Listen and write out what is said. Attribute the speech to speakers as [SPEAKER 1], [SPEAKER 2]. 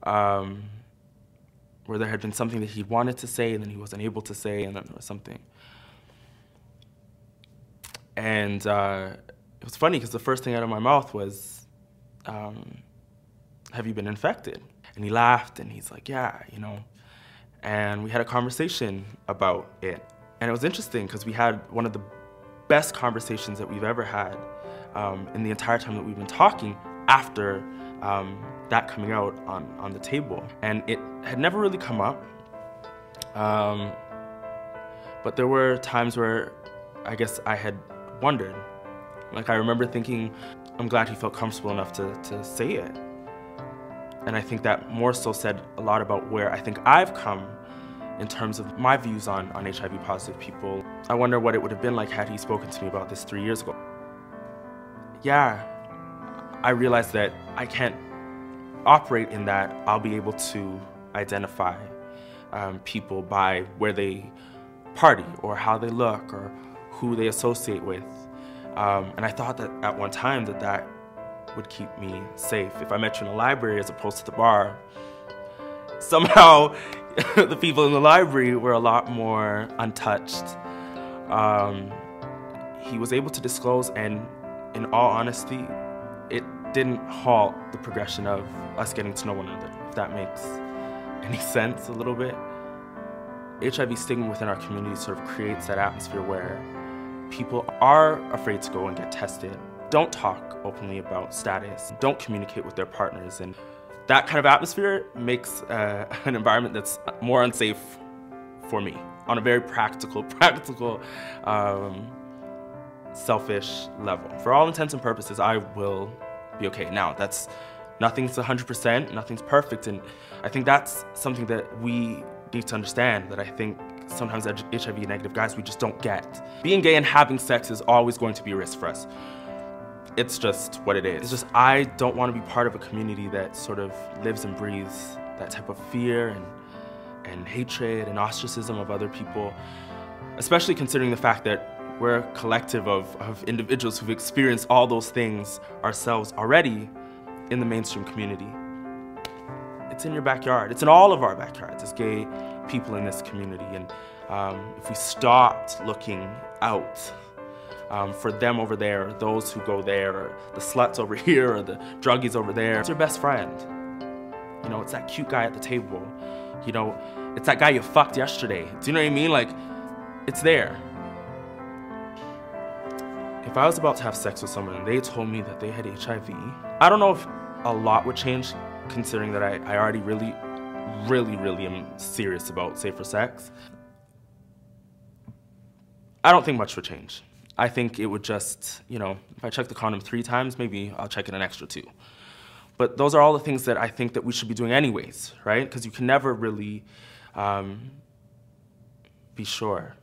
[SPEAKER 1] where there had been something that he wanted to say and then he wasn't able to say, and then there was something. And it was funny because the first thing out of my mouth was, have you been infected? And he laughed and he's like, yeah, you know. And we had a conversation about it. And it was interesting because we had one of the best conversations that we've ever had in the entire time that we've been talking after that coming out on the table. And it had never really come up. But there were times where I guess I had wondered. Like, I remember thinking, I'm glad he felt comfortable enough to say it. And I think that more so said a lot about where I think I've come in terms of my views on HIV positive people. I wonder what it would have been like had he spoken to me about this 3 years ago. Yeah, I realized that I can't operate in that I'll be able to identify people by where they party or how they look or who they associate with. And I thought that at one time that would keep me safe. If I met you in a library as opposed to the bar, somehow the people in the library were a lot more untouched. He was able to disclose, and in all honesty, it didn't halt the progression of us getting to know one another, if that makes any sense a little bit. HIV stigma within our community sort of creates that atmosphere where people are afraid to go and get tested, don't talk openly about status, don't communicate with their partners, and that kind of atmosphere makes an environment that's more unsafe for me on a very practical, selfish level. For all intents and purposes, I will be okay. Now, nothing's 100%, nothing's perfect, and I think that's something that we need to understand, that I think sometimes HIV negative guys, we just don't get. Being gay and having sex is always going to be a risk for us. It's just what it is. It's just, I don't want to be part of a community that sort of lives and breathes that type of fear and hatred and ostracism of other people, especially considering the fact that we're a collective of individuals who've experienced all those things ourselves already in the mainstream community. It's in your backyard. It's in all of our backyards as gay people in this community. And if we stopped looking out for them over there, or those who go there, or the sluts over here, or the druggies over there, it's your best friend. You know, it's that cute guy at the table. You know, it's that guy you fucked yesterday. Do you know what I mean? Like, it's there. If I was about to have sex with someone and they told me that they had HIV, I don't know if a lot would change, considering that I already really am serious about safer sex. I don't think much would change. I think it would just, you know, if I check the condom 3 times, maybe I'll check it an extra 2. But those are all the things that I think that we should be doing anyways, right? Because you can never really be sure.